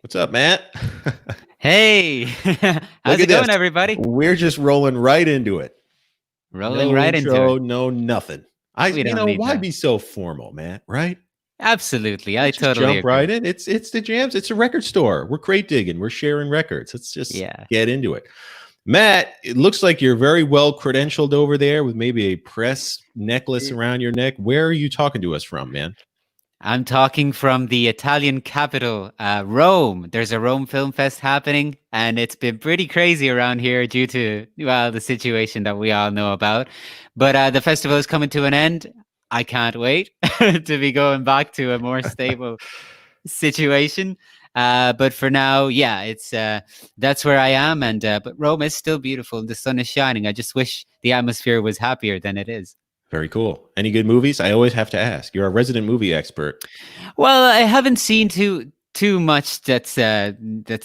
What's up, Matt? Hey, Look how's it at this. going, everybody? We're just rolling right into it. Rolling No right into it. intro, no nothing. We don't need Why that. be so formal, Matt? Right? Absolutely. I Let's just totally jump agree. right in. It's the jams. It's a record store. We're crate digging. We're sharing records. Let's just Yeah. get into it. Matt, it looks like you're very well credentialed over there with maybe a press necklace Eh, around your neck. Where are you talking to us from, man? I'm talking from the Italian capital, Rome. There's a Rome Film Fest happening, and it's been pretty crazy around here due to, well, the situation that we all know about. But the festival is coming to an end. I can't wait to be going back to a more stable situation. But for now, yeah, it's that's where I am, and but Rome is still beautiful. The sun is shining. I just wish the atmosphere was happier than it is. Very cool. Any good movies? I always have to ask. You're a resident movie expert. Well, I haven't seen too much that's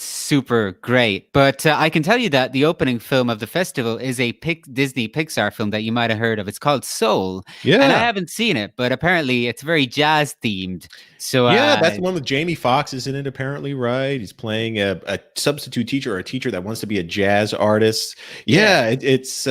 super great, but I can tell you that the opening film of the festival is a Disney Pixar film that you might have heard of. It's called Soul, and I Yeah. haven't seen it, but apparently it's very jazz themed. So Yeah, that's the one with Jamie Foxx is in it, apparently, right? He's playing a substitute teacher or a teacher that wants to be a jazz artist. yeah, Yeah, it's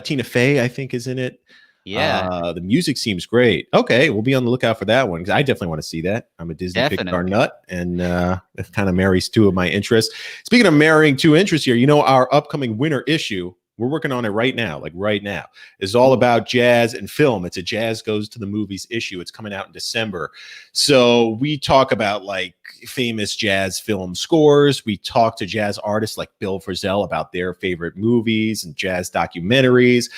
Tina Fey, I think, is in it. yeah, The music seems great. Okay, we'll be on the lookout for that one because I definitely want to see that. I'm a Disney Pixar definitely. nut, and it kind of marries two of my interests. Speaking of marrying two interests here, our upcoming winter issue, we're working on it right now, like right now, is all Ooh. about jazz and film. It's a Jazz Goes to the Movies issue. It's coming out in December. So we talk about like famous jazz film scores. We talk to jazz artists like Bill Frisell about their favorite movies and jazz documentaries.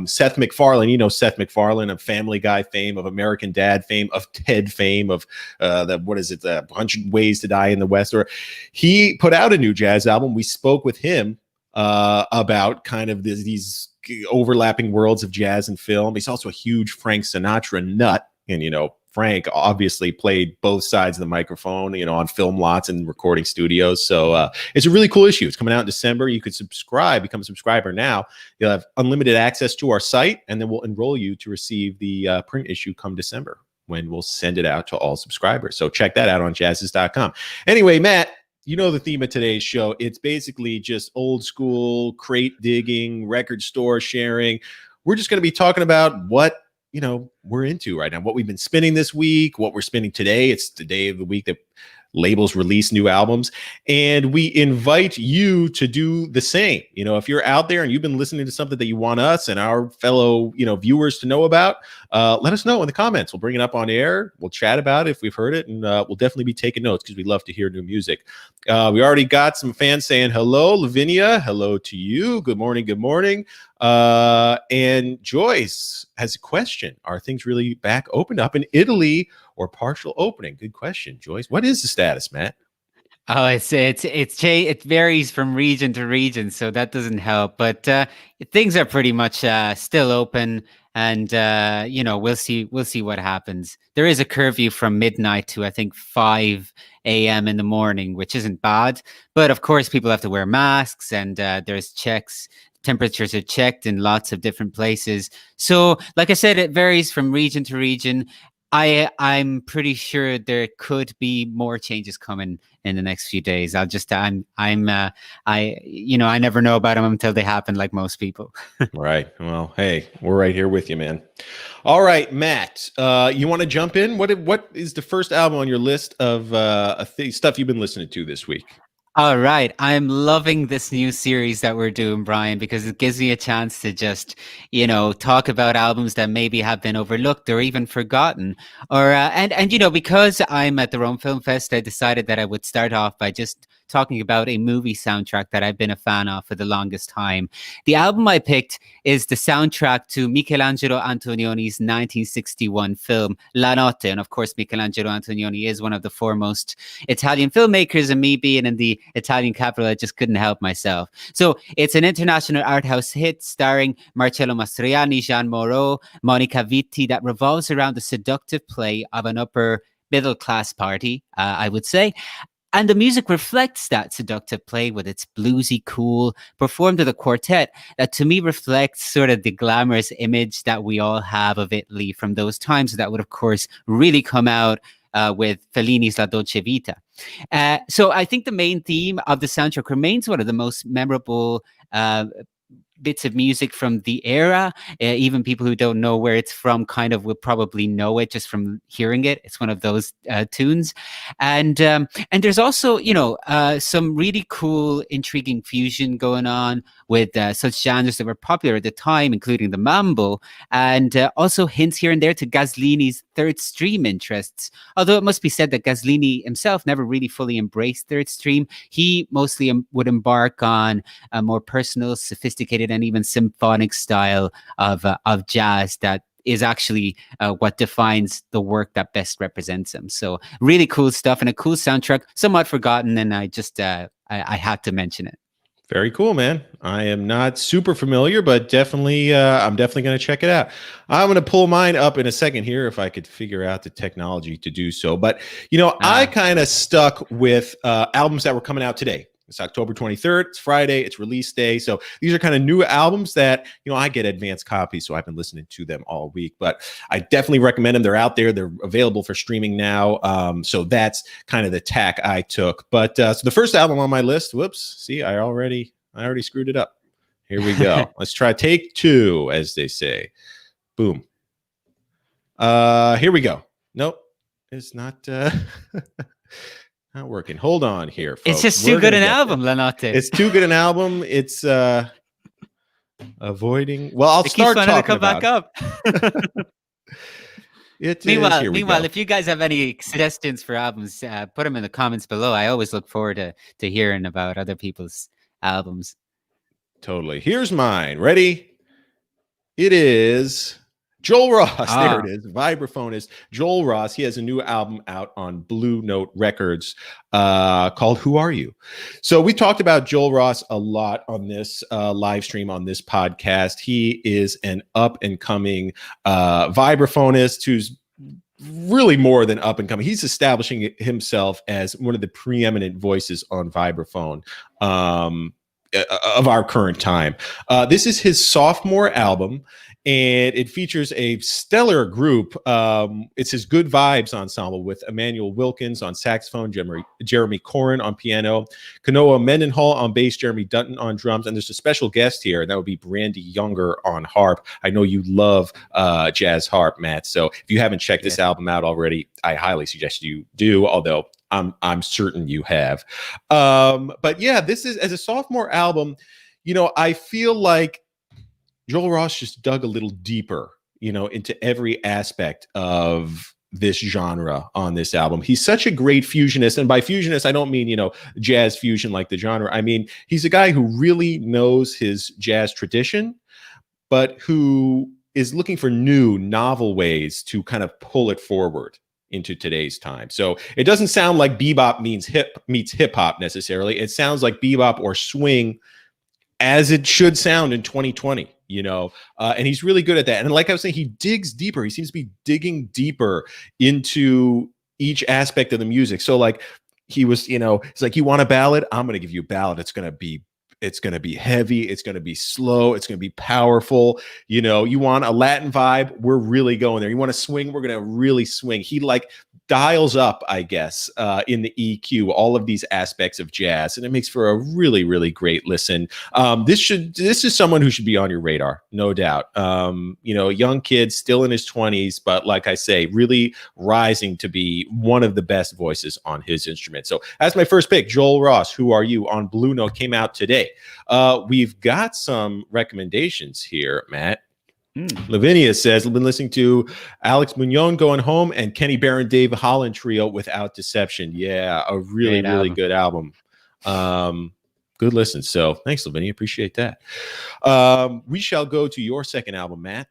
Seth MacFarlane, Seth MacFarlane of Family Guy fame, of American Dad fame, of Ted fame, of the 100 Ways to Die in the West. Or he put out a new jazz album. We spoke with him about kind of these overlapping worlds of jazz and film. He's also a huge Frank Sinatra nut, and Frank obviously played both sides of the microphone, on film lots and recording studios. So it's a really cool issue. It's coming out in December. You could become a subscriber now. You'll have unlimited access to our site, and then we'll enroll you to receive the print issue come December when we'll send it out to all subscribers. So check that out on jazziz.com. Anyway, Matt, you know the theme of today's show. It's basically just old school crate digging, record store sharing. We're just going to be talking about what we're into right now, what we've been spinning this week, what we're spinning today. It's the day of the week that labels release new albums, and we invite you to do the same. If you're out there and you've been listening to something that you want us and our fellow viewers to know about, let us know in the comments. We'll bring it up on air. We'll chat about it if we've heard it, and we'll definitely be taking notes because we love to hear new music. We already got some fans saying hello. Lavinia, hello to you. Good morning. Good morning. And Joyce has a question. Are things really back opened up in Italy or partial opening? Good question, Joyce. What is the status, Matt? Oh, it varies from region to region, so that doesn't help. But things are pretty much still open, and we'll see what happens. There is a curfew from midnight to I think 5 a.m. in the morning, which isn't bad. But of course, people have to wear masks, and there's checks. Temperatures are checked in lots of different places. So, like I said, it varies from region to region. I'm pretty sure there could be more changes coming in the next few days. I never know about them until they happen, like most people. Right. Well, hey, we're right here with you, man. All right, Matt. You want to jump in? What is the first album on your list of stuff you've been listening to this week? All right. I'm loving this new series that we're doing, Brian, because it gives me a chance to just, talk about albums that maybe have been overlooked or even forgotten. Or and because I'm at the Rome Film Fest, I decided that I would start off by just talking about a movie soundtrack that I've been a fan of for the longest time. The album I picked is the soundtrack to Michelangelo Antonioni's 1961 film La Notte. And of course, Michelangelo Antonioni is one of the foremost Italian filmmakers, and me being in the Italian capital, I just couldn't help myself. So it's an international art house hit starring Marcello Mastroianni, Jean Moreau, Monica Vitti, that revolves around the seductive play of an upper middle class party, I would say. And the music reflects that seductive play with its bluesy cool, performed with a quartet that to me reflects sort of the glamorous image that we all have of Italy from those times. That would, of course, really come out with Fellini's La Dolce Vita. So I think the main theme of the soundtrack remains one of the most memorable bits of music from the era. Even people who don't know where it's from kind of will probably know it just from hearing it. It's one of those tunes, and there's also some really cool, intriguing fusion going on with such genres that were popular at the time, including the mambo, and also hints here and there to Gaslini's third stream interests. Although it must be said that Gaslini himself never really fully embraced third stream. He mostly would embark on a more personal, sophisticated, and even symphonic style of jazz that is actually what defines the work that best represents him. So really cool stuff and a cool soundtrack, somewhat forgotten, and I just I had to mention it. Very cool, man. I am not super familiar, but definitely, I'm definitely going to check it out. I'm going to pull mine up in a second here if I could figure out the technology to do so. But, I kind of stuck with albums that were coming out today. It's October 23rd. It's Friday. It's release day. So these are kind of new albums that, I get advanced copies. So I've been listening to them all week. But I definitely recommend them. They're out there. They're available for streaming now. So that's kind of the tack I took. But so the first album on my list, whoops. See, I already screwed it up. Here we go. Let's try take two, as they say. Boom. Here we go. Nope. It's not... Not working. Hold on here, folks. It's just too good an album, Lenotte. It's too good an album. It's avoiding. Well, I'll start talking to come about back up. Meanwhile, if you guys have any suggestions for albums, put them in the comments below. I always look forward to hearing about other people's albums. Totally. Here's mine. Ready? It is Joel Ross. There it is. Vibraphonist Joel Ross. He has a new album out on Blue Note Records called Who Are You? So we talked about Joel Ross a lot on this live stream on this podcast. He is an up and coming vibraphonist who's really more than up and coming. He's establishing himself as one of the preeminent voices on vibraphone of our current time. This is his sophomore album, and it features a stellar group. It's his Good Vibes ensemble with Emmanuel Wilkins on saxophone, Jeremy Corin on piano, Kanoa Mendenhall on bass, Jeremy Dutton on drums, and there's a special guest here, and that would be Brandy Younger on harp. I know you love jazz harp, Matt, so if you haven't checked this album out already, I highly suggest you do, although I'm certain you have. But yeah, this is, as a sophomore album, I feel like Joel Ross just dug a little deeper, into every aspect of this genre on this album. He's such a great fusionist. And by fusionist, I don't mean, jazz fusion like the genre. I mean, he's a guy who really knows his jazz tradition, but who is looking for new, novel ways to kind of pull it forward into today's time. So it doesn't sound like bebop meets hip hop necessarily. It sounds like bebop or swing as it should sound in 2020, and he's really good at that. And like I was saying, he digs deeper. He seems to be digging deeper into each aspect of the music. So like he was, it's like, you want a ballad? I'm going to give you a ballad. It's going to be heavy. It's going to be slow. It's going to be powerful. You want a Latin vibe? We're really going there. You want to swing? We're going to really swing. He like dials up, I guess, in the EQ, all of these aspects of jazz, and it makes for a really, really great listen. This is someone who should be on your radar, no doubt. Young kid, still in his 20s, but like I say, really rising to be one of the best voices on his instrument. So that's my first pick, Joel Ross, Who Are You? On Blue Note, came out today. We've got some recommendations here, Matt. Lavinia says, I've been listening to Alex Munoz, Going Home, and Kenny Barron, Dave Holland trio, Without Deception. Yeah, a really, really good album. Good listen. So thanks, Lavinia. Appreciate that. We shall go to your second album, Matt.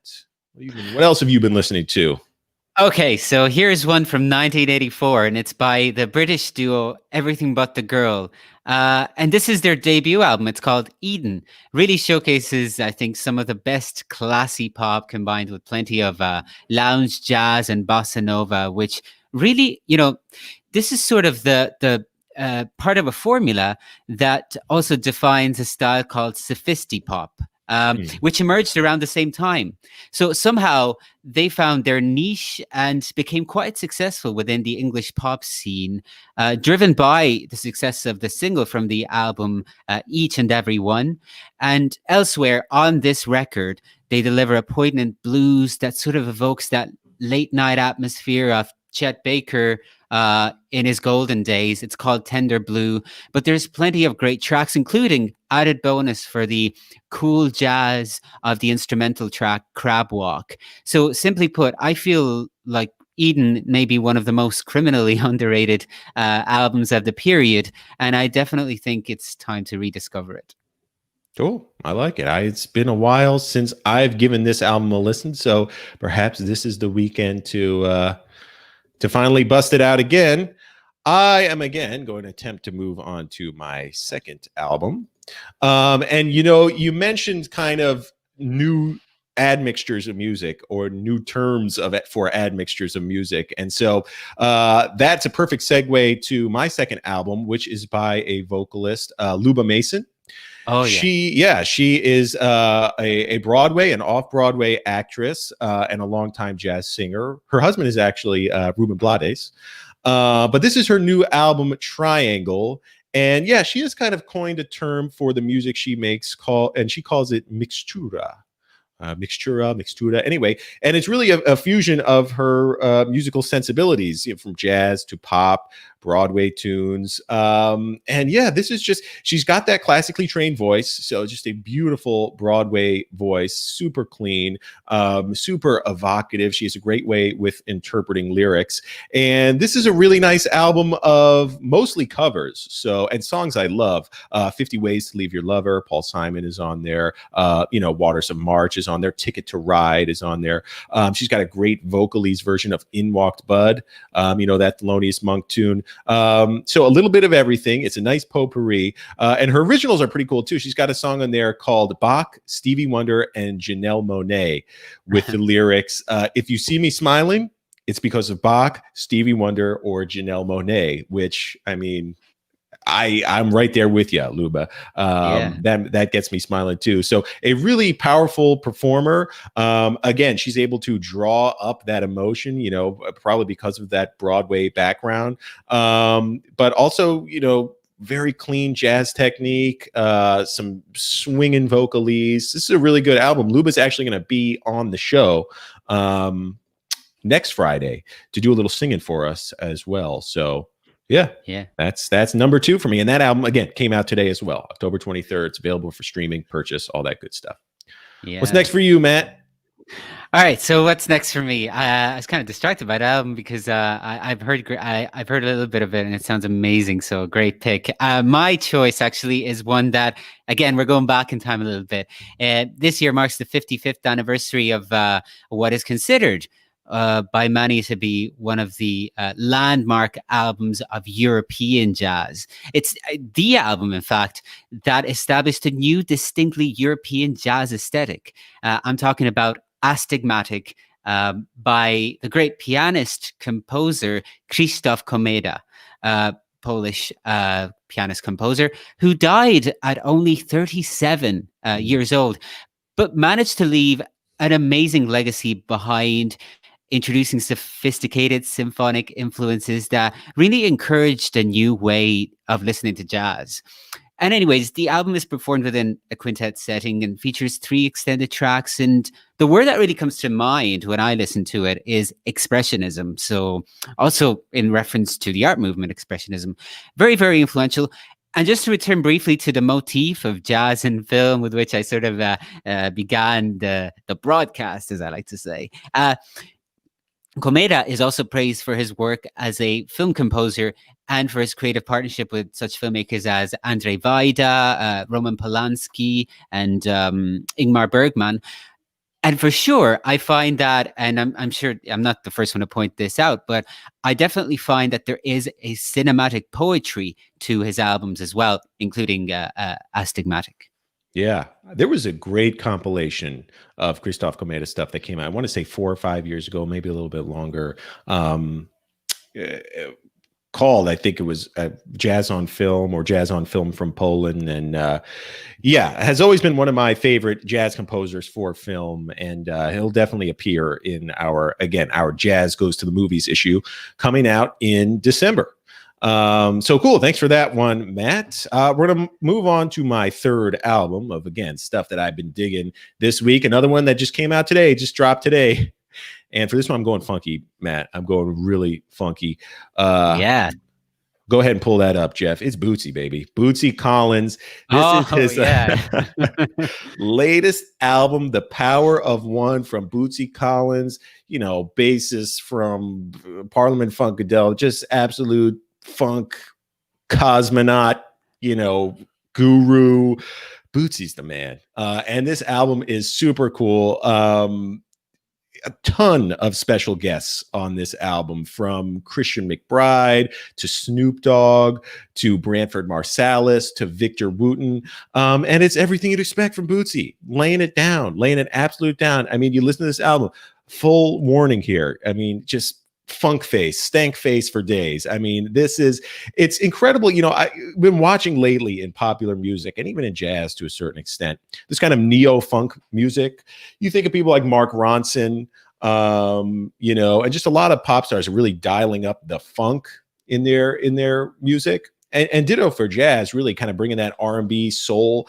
What else have you been listening to? Okay, so here's one from 1984, and it's by the British duo Everything But the Girl. And this is their debut album. It's called Eden. Really showcases, I think, some of the best classy pop combined with plenty of lounge jazz and bossa nova, which really, this is sort of the part of a formula that also defines a style called sophisti-pop. which emerged around the same time. So somehow they found their niche and became quite successful within the English pop scene, driven by the success of the single from the album, Each and Every One. And elsewhere on this record, they deliver a poignant blues that sort of evokes that late night atmosphere of Chet Baker in his golden days. It's called Tender Blue, but there's plenty of great tracks, including added bonus for the cool jazz of the instrumental track Crab Walk. So simply put, I feel like Eden may be one of the most criminally underrated albums of the period, and I definitely think it's time to rediscover it. Cool. I like it. It's been a while since I've given this album a listen, so perhaps this is the weekend to finally bust it out again. I am again going to attempt to move on to my second album. And you mentioned kind of new admixtures of music or new terms for admixtures of music. And so that's a perfect segue to my second album, which is by a vocalist, Luba Mason. Oh, yeah. She is a Broadway and off-Broadway actress and a longtime jazz singer. Her husband is actually Ruben Blades. But this is her new album, Triangle. And yeah, she has kind of coined a term for the music she makes, and she calls it mixtura. Mixtura. Anyway, and it's really a fusion of her musical sensibilities, from jazz to pop, Broadway tunes. And yeah, this is she's got that classically trained voice. So just a beautiful Broadway voice, super clean, super evocative. She has a great way with interpreting lyrics. And this is a really nice album of mostly covers. And songs I love. 50 Ways to Leave Your Lover, Paul Simon is on there. Waters of March is on there. Ticket to Ride is on there. She's got a great vocalese version of In Walked Bud, that Thelonious Monk tune. So a little bit of everything. It's a nice potpourri. And her originals are pretty cool too. She's got a song on there called Bach, Stevie Wonder, and Janelle Monáe with the lyrics, if you see me smiling, it's because of Bach, Stevie Wonder, or Janelle Monáe, which, I mean, I'm right there with you, Luba. That gets me smiling too. So a really powerful performer. Again, she's able to draw up that emotion, probably because of that Broadway background. But also, very clean jazz technique, some swinging vocalese. This is a really good album. Luba's actually going to be on the show next Friday to do a little singing for us as well. So yeah. That's number 2 for me. And that album, again, came out today as well, October 23rd. It's available for streaming, purchase, all that good stuff. Yeah. What's next for you, Matt? All right, so what's next for me? I was kind of distracted by the album because I've heard a little bit of it and it sounds amazing. So great pick. My choice actually is one that, again, we're going back in time a little bit. This year marks the 55th anniversary of what is considered by many to be one of the landmark albums of European jazz. It's the album, in fact, that established a new, distinctly European jazz aesthetic. I'm talking about Astigmatic by the great pianist composer Krzysztof Komeda, Polish pianist composer who died at only 37 years old, but managed to leave an amazing legacy behind, introducing sophisticated symphonic influences that really encouraged a new way of listening to jazz. And anyways, the album is performed within a quintet setting and features 3 extended tracks. And the word that really comes to mind when I listen to it is expressionism. So also in reference to the art movement, expressionism, very, very influential. And just to return briefly to the motif of jazz and film with which I sort of began the broadcast, as I like to say, Komeda is also praised for his work as a film composer and for his creative partnership with such filmmakers as Andrzej Wajda, Roman Polanski, and Ingmar Bergman. And for sure, I find that, and I'm sure I'm not the first one to point this out, but I definitely find that there is a cinematic poetry to his albums as well, including Astigmatic. Yeah, there was a great compilation of Krzysztof Komeda stuff that came out. I want to say 4 or 5 years ago, maybe a little bit longer. called. I think it was Jazz on Film or Jazz on Film from Poland. And has always been one of my favorite jazz composers for film. And he'll definitely appear in our Jazz Goes to the Movies issue coming out in December. So cool. Thanks for that one, Matt. We're going to move on to my third album of, again, stuff that I've been digging this week. Another one that just came out today, just dropped today. And for this one, I'm going funky, Matt. I'm going really funky. Yeah. Go ahead and pull that up, Jeff. It's Bootsy, baby. Bootsy Collins. This is his latest album, The Power of One, from Bootsy Collins. You know, bassist from Parliament Funkadelic, just absolute funk cosmonaut, you know, guru. Bootsy's the man. And this album is super cool. A ton of special guests on this album, from Christian McBride to Snoop Dogg to Branford Marsalis to Victor Wooten. And it's everything you'd expect from Bootsy, laying it absolute down. I mean, you listen to this album, full warning here. I mean, just funk face, stank face for days. I mean, it's incredible. You know, I've been watching lately in popular music and even in jazz to a certain extent, this kind of neo-funk music. You think of people like Mark Ronson, you know, and just a lot of pop stars are really dialing up the funk in their music, and ditto for jazz, really kind of bringing that R&B soul,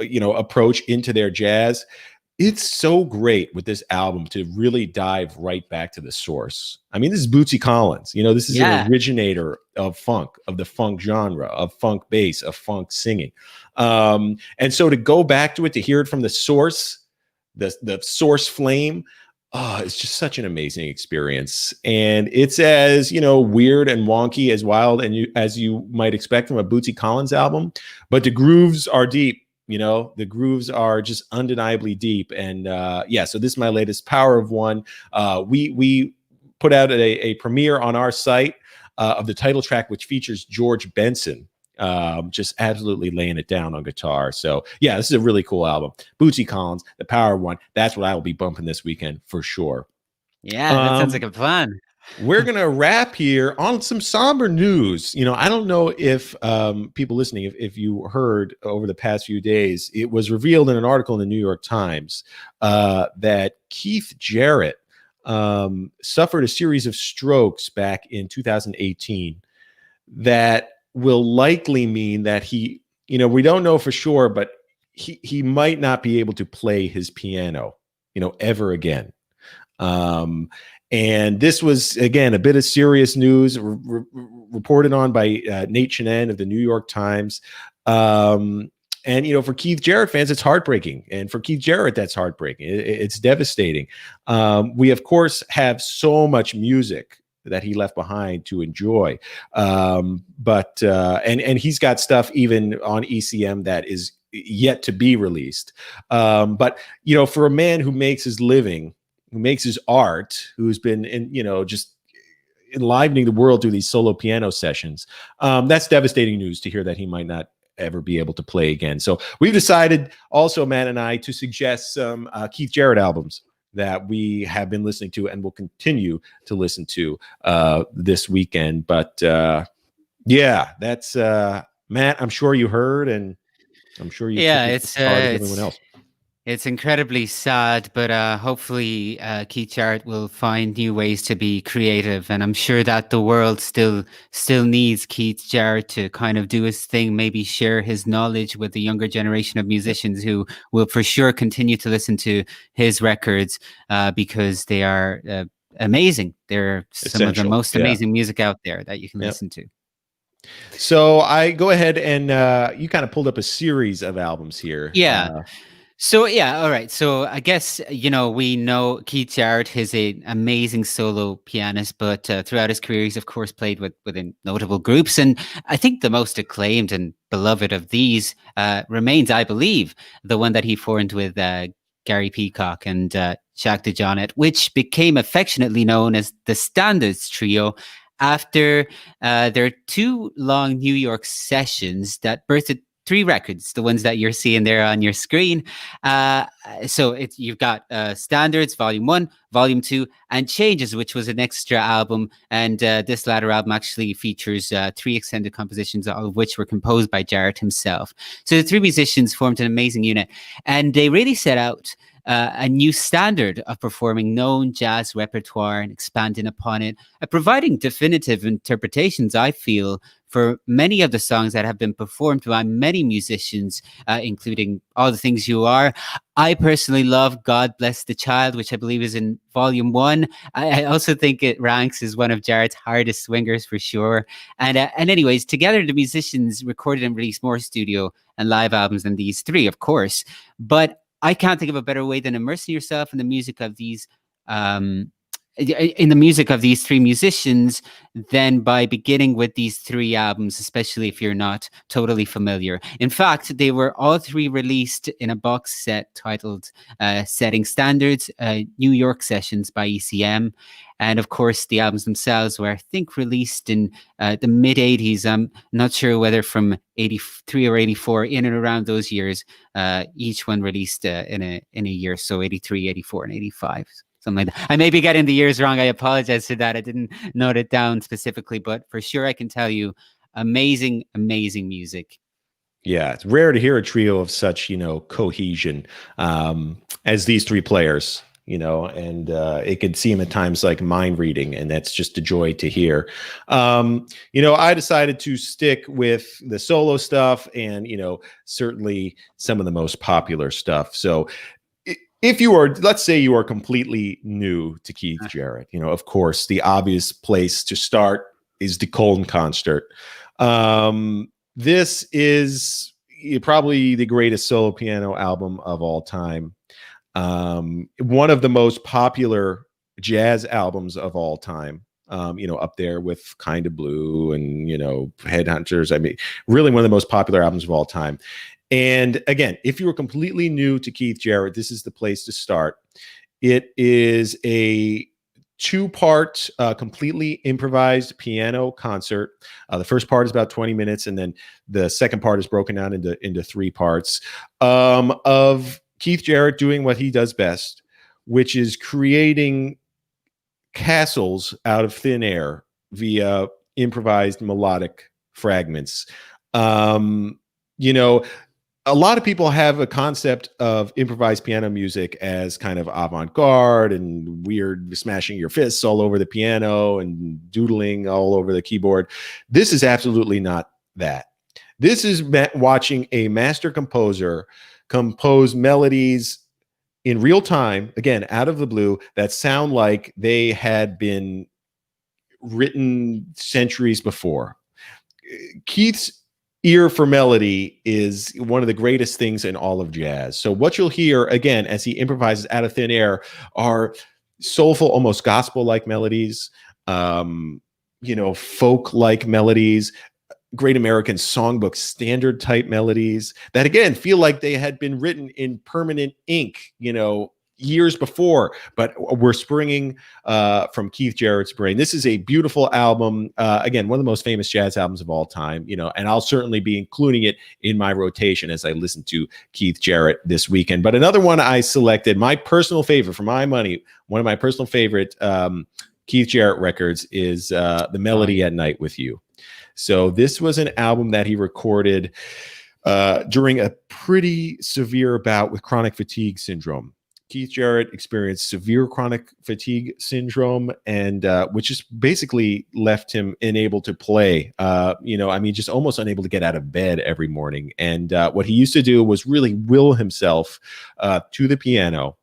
you know, approach into their jazz. It's so great with this album to really dive right back to the source. I mean, this is Bootsy Collins. You know, this is an originator of funk, of the funk genre, of funk bass, of funk singing. And so to go back to it, to hear it from the source, the source flame, it's just such an amazing experience. And it's as, you know, weird and wonky, as wild and as you might expect from a Bootsy Collins album, but the grooves are deep. You know, the grooves are just undeniably deep. And so this is my latest, Power of One. We put out a premiere on our site of the title track, which features George Benson, just absolutely laying it down on guitar. So yeah, this is a really cool album. Bootsy Collins, The Power of One. That's what I will be bumping this weekend for sure. Yeah, that sounds like a plan. We're going to wrap here on some somber news. You know, I don't know if people listening, if you heard over the past few days, it was revealed in an article in the New York Times that Keith Jarrett suffered a series of strokes back in 2018 that will likely mean that he, you know, we don't know for sure, but he might not be able to play his piano, you know, ever again. And this was, again, a bit of serious news reported on by Nate Chinen of the New York Times. And, you know, for Keith Jarrett fans, it's heartbreaking. And for Keith Jarrett, that's heartbreaking. It's devastating. We, of course, have so much music that he left behind to enjoy. But he's got stuff even on ECM that is yet to be released. But, you know, for a man who makes his living, who makes his art, who's been just enlivening the world through these solo piano sessions, that's devastating news to hear that he might not ever be able to play again. So we've decided also, Matt and I, to suggest some Keith Jarrett albums that we have been listening to and will continue to listen to this weekend. But that's Matt, I'm sure you heard, and I'm sure you it's everyone else. It's incredibly sad, but hopefully Keith Jarrett will find new ways to be creative, and I'm sure that the world still needs Keith Jarrett to kind of do his thing, maybe share his knowledge with the younger generation of musicians who will for sure continue to listen to his records because they are amazing. They're some of the most amazing music out there that you can listen to. So I go ahead and you kind of pulled up a series of albums here. So, all right. So I guess, you know, we know Keith Jarrett is an amazing solo pianist, but throughout his career, he's, of course, played within notable groups. And I think the most acclaimed and beloved of these remains, I believe, the one that he formed with Gary Peacock and Jacques DeJohnette, which became affectionately known as the Standards Trio after their 2 long New York sessions that birthed three records, the ones that you're seeing there on your screen. So you've got Standards, Volume 1, Volume 2, and Changes, which was an extra album. And this latter album actually features three extended compositions, all of which were composed by Jarrett himself. So the three musicians formed an amazing unit, and they really set out a new standard of performing known jazz repertoire and expanding upon it, providing definitive interpretations, I feel, for many of the songs that have been performed by many musicians, including All the Things You Are. I personally love God Bless the Child, which I believe is in Volume 1. I also think it ranks as one of Jarrett's hardest swingers for sure. And anyways, together the musicians recorded and released more studio and live albums than these three, of course. But I can't think of a better way than immersing yourself in the music of these three musicians than by beginning with these three albums, especially if you're not totally familiar. In fact, they were all three released in a box set titled Setting Standards, New York Sessions by ECM. And of course, the albums themselves were, I think, released in the mid-'80s. I'm not sure whether from 83 or 84, in and around those years, each one released in a year. So 83, 84, and 85. Something like that. I may be getting the years wrong. I apologize for that. I didn't note it down specifically, but for sure I can tell you, amazing, amazing music. Yeah, it's rare to hear a trio of such, cohesion as these three players, and it could seem at times like mind reading, and that's just a joy to hear. I decided to stick with the solo stuff and, certainly some of the most popular stuff. So if you are, let's say you are completely new to Keith Jarrett, of course, the obvious place to start is the Colton Concert. This is probably the greatest solo piano album of all time. One of the most popular jazz albums of all time, up there with Kind of Blue and, Headhunters. I mean, really one of the most popular albums of all time. And again, if you were completely new to Keith Jarrett, this is the place to start. It is a two-part, completely improvised piano concert. The first part is about 20 minutes, and then the second part is broken down into three parts of Keith Jarrett doing what he does best, which is creating castles out of thin air via improvised melodic fragments. A lot of people have a concept of improvised piano music as kind of avant-garde and weird, smashing your fists all over the piano and doodling all over the keyboard. This is absolutely not that. This is watching a master composer compose melodies in real time, again, out of the blue, that sound like they had been written centuries before. Keith's ear for melody is one of the greatest things in all of jazz. So what you'll hear, again, as he improvises out of thin air, are soulful, almost gospel-like melodies, folk-like melodies, Great American Songbook standard type melodies that, again, feel like they had been written in permanent ink, years before, but we're springing from Keith Jarrett's brain. This is a beautiful album. Again, one of the most famous jazz albums of all time, and I'll certainly be including it in my rotation as I listen to Keith Jarrett this weekend. But another one I selected, my personal favorite, for my money, one of my personal favorite Keith Jarrett records is The Melody at Night with You. So this was an album that he recorded during a pretty severe bout with chronic fatigue syndrome. Keith Jarrett experienced severe chronic fatigue syndrome, and which just basically left him unable to play. Just almost unable to get out of bed every morning. And what he used to do was really will himself to the piano,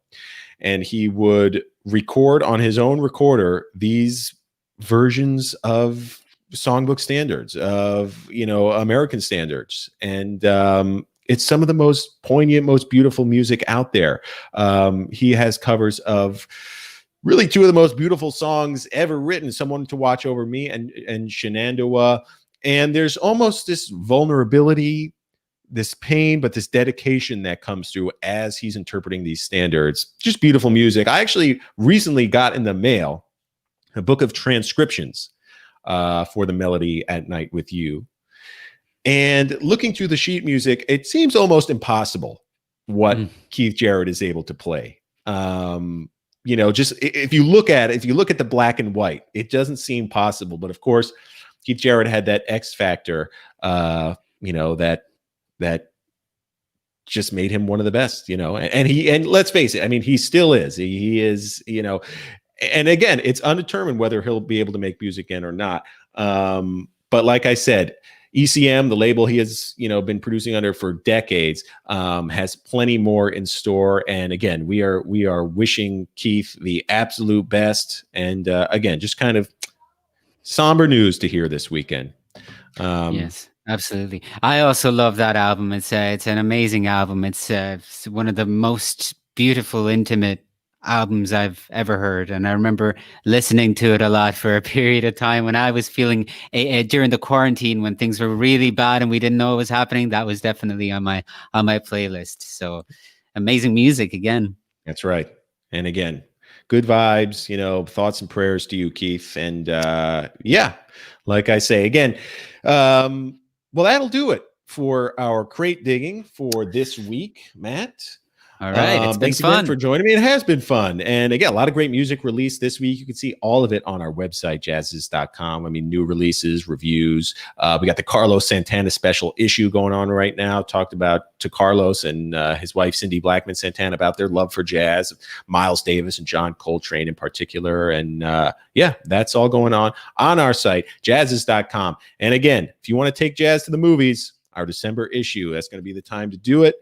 and he would record on his own recorder these versions of songbook standards, of American standards, and it's some of the most poignant, most beautiful music out there. He has covers of really two of the most beautiful songs ever written, Someone to Watch Over Me and Shenandoah. And there's almost this vulnerability, this pain, but this dedication that comes through as he's interpreting these standards. Just beautiful music. I actually recently got in the mail a book of transcriptions for The Melody at Night with You. And looking through the sheet music, it seems almost impossible what Keith Jarrett is able to play. Just if you look at the black and white, it doesn't seem possible. But of course, Keith Jarrett had that X factor, that just made him one of the best, and let's face it, I mean, he still is. He is, and again, it's undetermined whether he'll be able to make music again or not. But like I said, ECM, the label he has, been producing under for decades, has plenty more in store. And again, we are wishing Keith the absolute best. And again, just kind of somber news to hear this weekend. Yes, absolutely. I also love that album. It's an amazing album. It's one of the most beautiful, intimate albums I've ever heard, and I remember listening to it a lot for a period of time when I was feeling during the quarantine when things were really bad and we didn't know what was happening. That was definitely on my playlist. So amazing music again. That's right. And again, good vibes, thoughts and prayers to you, Keith. And yeah, like I say again, well, that'll do it for our crate digging for this week, Matt. All right. It's been thanks fun again for joining me. It has been fun. And again, a lot of great music released this week. You can see all of it on our website, jazziz.com. I mean, new releases, reviews. We got the Carlos Santana special issue going on right now. Talked about to Carlos and his wife, Cindy Blackman Santana, about their love for jazz, Miles Davis and John Coltrane in particular. And yeah, that's all going on our site, jazziz.com. And again, if you want to take jazz to the movies, our December issue, that's going to be the time to do it.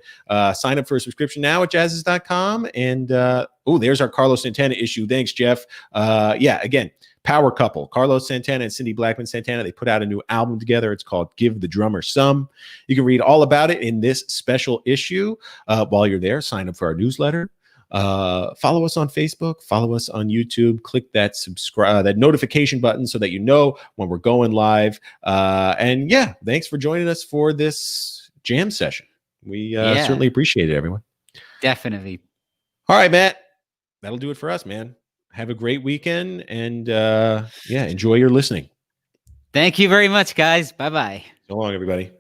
Sign up for a subscription now at jazziz.com. And there's our Carlos Santana issue. Thanks, Jeff. Yeah, again, power couple, Carlos Santana and Cindy Blackman Santana. They put out a new album together. It's called Give the Drummer Some. You can read all about it in this special issue. While you're there, sign up for our newsletter. Follow us on Facebook, follow us on YouTube, click that subscribe, that notification button so that you know when we're going live. And yeah, thanks for joining us for this jam session. We certainly appreciate it, everyone. Definitely. All right, Matt, that'll do it for us, man. Have a great weekend and enjoy your listening. Thank you very much, guys. Bye-bye. So long, everybody.